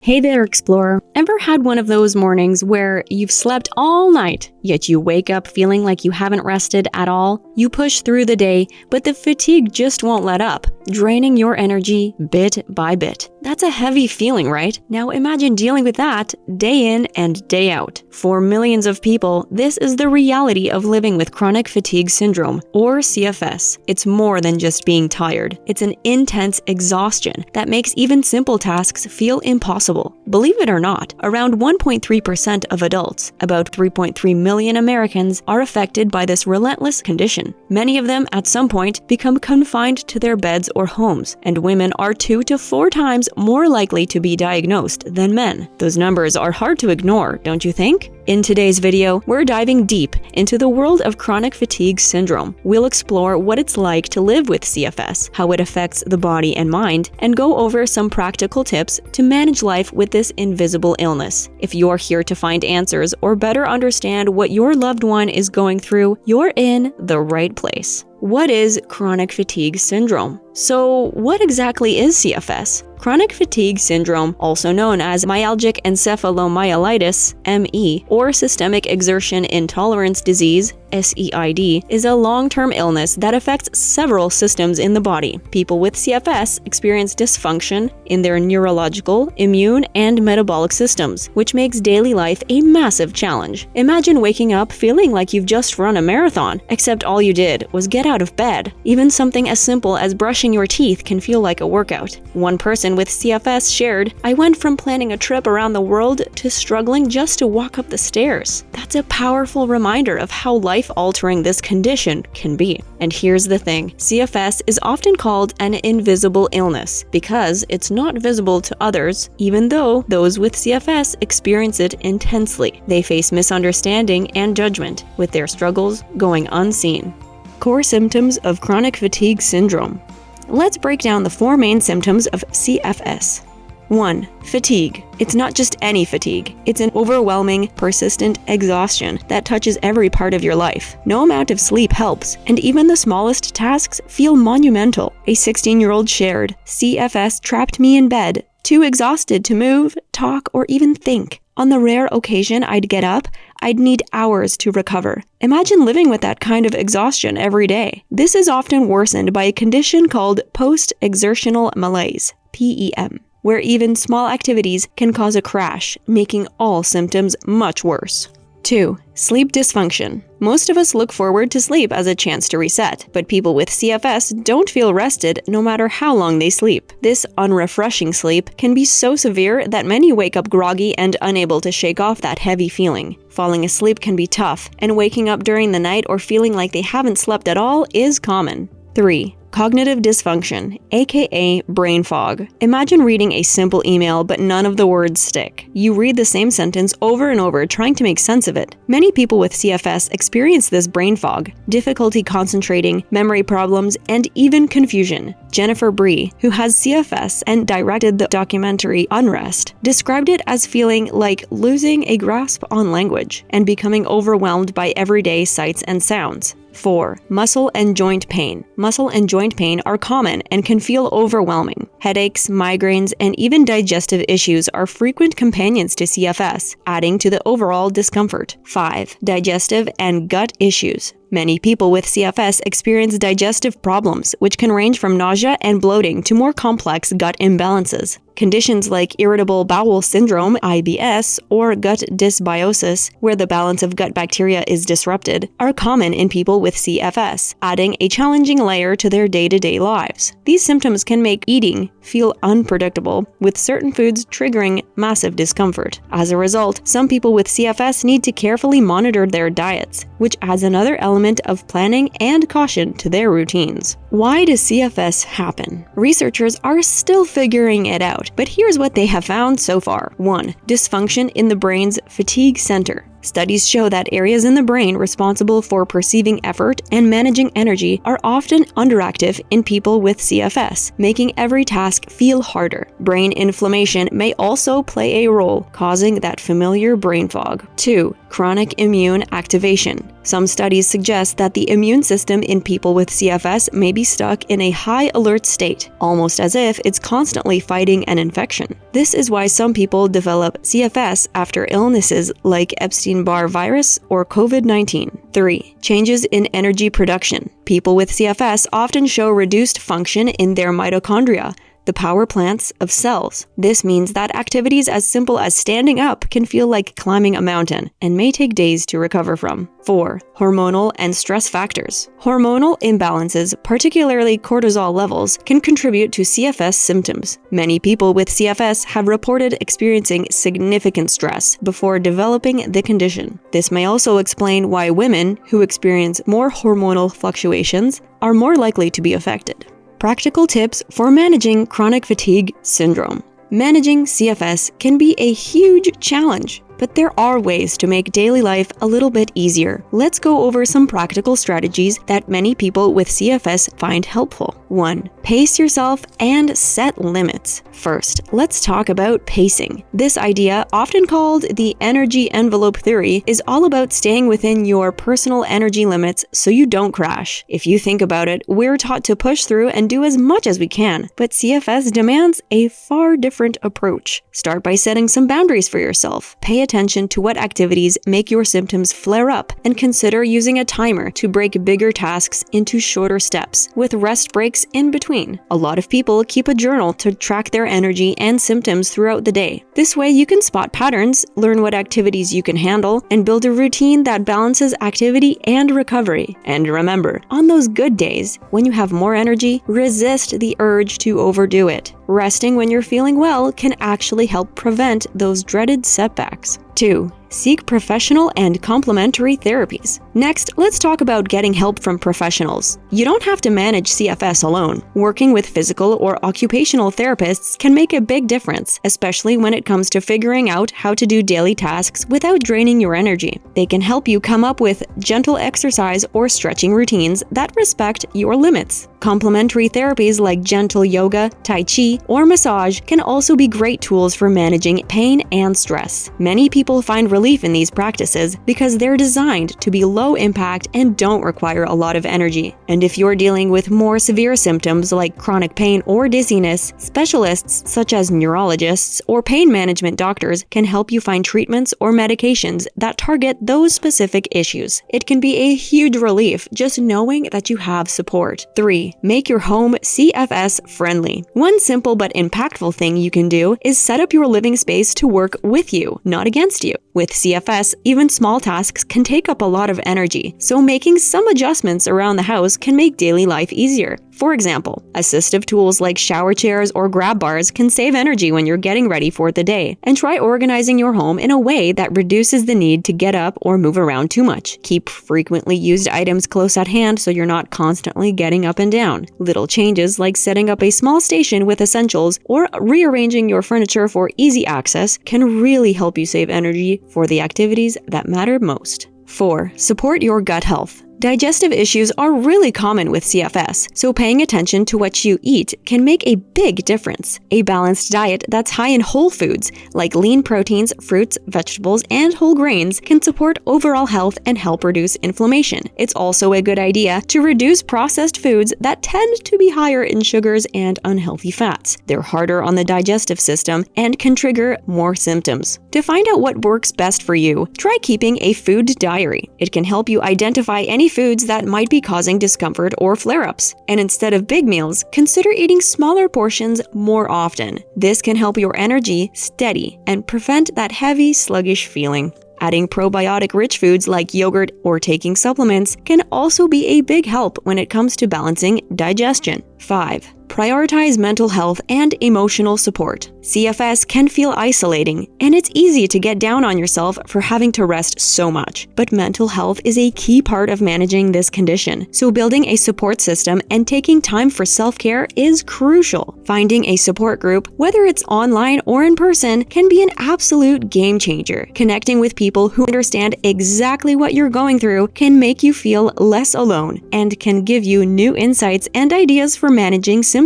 Hey there, explorer. Ever had one of those mornings where you've slept all night, yet you wake up feeling like you haven't rested at all? You push through the day, but the fatigue just won't let up, draining your energy bit by bit. That's a heavy feeling, right? Now imagine dealing with that day in and day out. For millions of people, this is the reality of living with chronic fatigue syndrome, or CFS. It's more than just being tired. It's an intense exhaustion that makes even simple tasks feel impossible. Believe it or not, around 1.3% of adults, about 3.3 million Americans, are affected by this relentless condition. Many of them, at some point, become confined to their beds or homes, and women are 2 to 4 times more likely to be diagnosed than men. Those numbers are hard to ignore, don't you think? In today's video, we're diving deep into the world of chronic fatigue syndrome. We'll explore what it's like to live with CFS, how it affects the body and mind, and go over some practical tips to manage life with this invisible illness. If you're here to find answers or better understand what your loved one is going through, you're in the right place. What is chronic fatigue syndrome? So, what exactly is CFS? Chronic fatigue syndrome, also known as myalgic encephalomyelitis, ME, or systemic exertion intolerance disease, SEID, is a long-term illness that affects several systems in the body. People with CFS experience dysfunction in their neurological, immune, and metabolic systems, which makes daily life a massive challenge. Imagine waking up feeling like you've just run a marathon, except all you did was get out of bed. Even something as simple as brushing your teeth can feel like a workout. One person with CFS shared, "I went from planning a trip around the world to struggling just to walk up the stairs." That's a powerful reminder of how life-altering this condition can be. And here's the thing, CFS is often called an invisible illness because it's not visible to others, even though those with CFS experience it intensely. They face misunderstanding and judgment, with their struggles going unseen. Core symptoms of chronic fatigue syndrome. Let's break down the 4 main symptoms of CFS. 1. Fatigue. It's not just any fatigue. It's an overwhelming, persistent exhaustion that touches every part of your life. No amount of sleep helps, and even the smallest tasks feel monumental. A 16-year-old shared, "CFS trapped me in bed, too exhausted to move, talk, or even think. On the rare occasion I'd get up, I'd need hours to recover." Imagine living with that kind of exhaustion every day. This is often worsened by a condition called post-exertional malaise, PEM, where even small activities can cause a crash, making all symptoms much worse. 2. Sleep dysfunction. Most of us look forward to sleep as a chance to reset, but people with CFS don't feel rested no matter how long they sleep. This unrefreshing sleep can be so severe that many wake up groggy and unable to shake off that heavy feeling. Falling asleep can be tough, and waking up during the night or feeling like they haven't slept at all is common. 3. Cognitive dysfunction, aka brain fog. Imagine reading a simple email but none of the words stick. You read the same sentence over and over trying to make sense of it. Many people with CFS experience this brain fog, difficulty concentrating, memory problems, and even confusion. Jennifer Bree, who has CFS and directed the documentary Unrest, described it as feeling like losing a grasp on language and becoming overwhelmed by everyday sights and sounds. 4. Muscle and joint pain. Muscle and joint pain are common and can feel overwhelming. Headaches, migraines, and even digestive issues are frequent companions to CFS, adding to the overall discomfort. 5. Digestive and gut issues. Many people with CFS experience digestive problems, which can range from nausea and bloating to more complex gut imbalances. Conditions like irritable bowel syndrome, IBS, or gut dysbiosis, where the balance of gut bacteria is disrupted, are common in people with CFS, adding a challenging layer to their day-to-day lives. These symptoms can make eating feel unpredictable, with certain foods triggering massive discomfort. As a result, some people with CFS need to carefully monitor their diets, which adds another element of planning and caution to their routines. Why does CFS happen? Researchers are still figuring it out, but here's what they have found so far. 1. Dysfunction in the brain's fatigue center. Studies show that areas in the brain responsible for perceiving effort and managing energy are often underactive in people with CFS, making every task feel harder. Brain inflammation may also play a role, causing that familiar brain fog. 2. Chronic immune activation. Some studies suggest that the immune system in people with CFS may be stuck in a high alert state, almost as if it's constantly fighting an infection. This is why some people develop CFS after illnesses like Epstein-Barr virus or COVID-19. 3. Changes in energy production. People with CFS often show reduced function in their mitochondria, the power plants of cells. This means that activities as simple as standing up can feel like climbing a mountain and may take days to recover from. 4. Hormonal and stress factors. Hormonal imbalances, particularly cortisol levels, can contribute to CFS symptoms. Many people with CFS have reported experiencing significant stress before developing the condition. This may also explain why women who experience more hormonal fluctuations are more likely to be affected. Practical tips for managing chronic fatigue syndrome. Managing CFS can be a huge challenge, but there are ways to make daily life a little bit easier. Let's go over some practical strategies that many people with CFS find helpful. 1. Pace yourself and set limits. First, let's talk about pacing. This idea, often called the energy envelope theory, is all about staying within your personal energy limits so you don't crash. If you think about it, we're taught to push through and do as much as we can, but CFS demands a far different approach. Start by setting some boundaries for yourself. Pay attention to what activities make your symptoms flare up, and consider using a timer to break bigger tasks into shorter steps, with rest breaks in between. A lot of people keep a journal to track their energy and symptoms throughout the day. This way you can spot patterns, learn what activities you can handle, and build a routine that balances activity and recovery. And remember, on those good days, when you have more energy, resist the urge to overdo it. Resting when you're feeling well can actually help prevent those dreaded setbacks. 2. Seek professional and complementary therapies. Next, let's talk about getting help from professionals. You don't have to manage CFS alone. Working with physical or occupational therapists can make a big difference, especially when it comes to figuring out how to do daily tasks without draining your energy. They can help you come up with gentle exercise or stretching routines that respect your limits. Complementary therapies like gentle yoga, tai chi, or massage can also be great tools for managing pain and stress. Many people find relief in these practices because they're designed to be low impact and don't require a lot of energy. And if you're dealing with more severe symptoms like chronic pain or dizziness, specialists such as neurologists or pain management doctors can help you find treatments or medications that target those specific issues. It can be a huge relief just knowing that you have support. 3. Make your home CFS friendly. One simple but impactful thing you can do is set up your living space to work with you, not against you. With CFS, even small tasks can take up a lot of energy, so making some adjustments around the house can make daily life easier. For example, assistive tools like shower chairs or grab bars can save energy when you're getting ready for the day. And try organizing your home in a way that reduces the need to get up or move around too much. Keep frequently used items close at hand so you're not constantly getting up and down. Little changes like setting up a small station with essentials or rearranging your furniture for easy access can really help you save energy for the activities that matter most. 4. Support your gut health. Digestive issues are really common with CFS, so paying attention to what you eat can make a big difference. A balanced diet that's high in whole foods, like lean proteins, fruits, vegetables, and whole grains, can support overall health and help reduce inflammation. It's also a good idea to reduce processed foods that tend to be higher in sugars and unhealthy fats. They're harder on the digestive system and can trigger more symptoms. To find out what works best for you, try keeping a food diary. It can help you identify any foods that might be causing discomfort or flare-ups. And instead of big meals, consider eating smaller portions more often. This can help your energy steady and prevent that heavy, sluggish feeling. Adding probiotic-rich foods like yogurt or taking supplements can also be a big help when it comes to balancing digestion. 5. Prioritize mental health and emotional support. CFS can feel isolating, and it's easy to get down on yourself for having to rest so much. But mental health is a key part of managing this condition, so building a support system and taking time for self-care is crucial. Finding a support group, whether it's online or in person, can be an absolute game changer. Connecting with people who understand exactly what you're going through can make you feel less alone and can give you new insights and ideas for managing symptoms.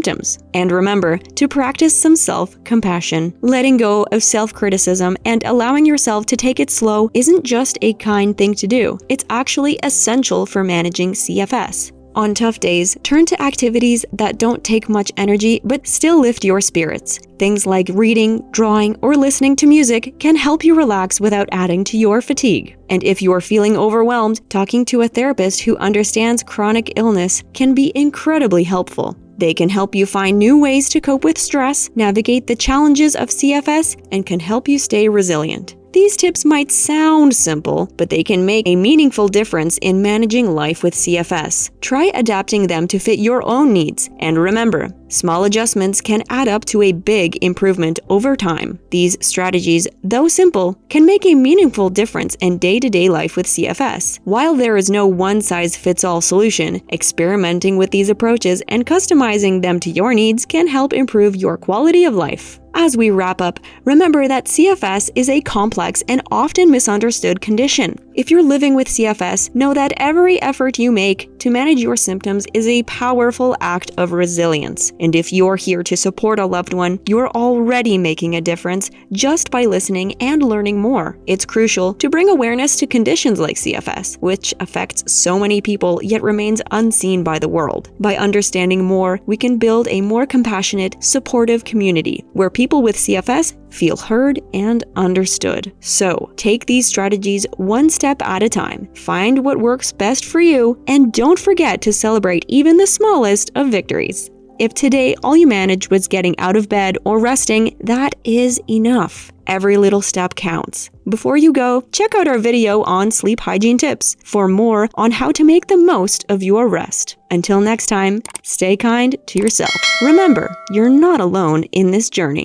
And remember to practice some self-compassion. Letting go of self-criticism and allowing yourself to take it slow isn't just a kind thing to do. It's actually essential for managing CFS. On tough days, turn to activities that don't take much energy but still lift your spirits. Things like reading, drawing, or listening to music can help you relax without adding to your fatigue. And if you're feeling overwhelmed, talking to a therapist who understands chronic illness can be incredibly helpful. They can help you find new ways to cope with stress, navigate the challenges of CFS, and can help you stay resilient. These tips might sound simple, but they can make a meaningful difference in managing life with CFS. Try adapting them to fit your own needs, and remember, small adjustments can add up to a big improvement over time. These strategies, though simple, can make a meaningful difference in day-to-day life with CFS. While there is no one-size-fits-all solution, experimenting with these approaches and customizing them to your needs can help improve your quality of life. As we wrap up, remember that CFS is a complex and often misunderstood condition. If you're living with CFS, know that every effort you make to manage your symptoms is a powerful act of resilience. And if you're here to support a loved one, you're already making a difference just by listening and learning more. It's crucial to bring awareness to conditions like CFS, which affects so many people yet remains unseen by the world. By understanding more, we can build a more compassionate, supportive community where people with CFS feel heard and understood. So, take these strategies one step at a time. Find what works best for you, and don't forget to celebrate even the smallest of victories. If today all you managed was getting out of bed or resting, that is enough. Every little step counts. Before you go, check out our video on sleep hygiene tips for more on how to make the most of your rest. Until next time, stay kind to yourself. Remember, you're not alone in this journey.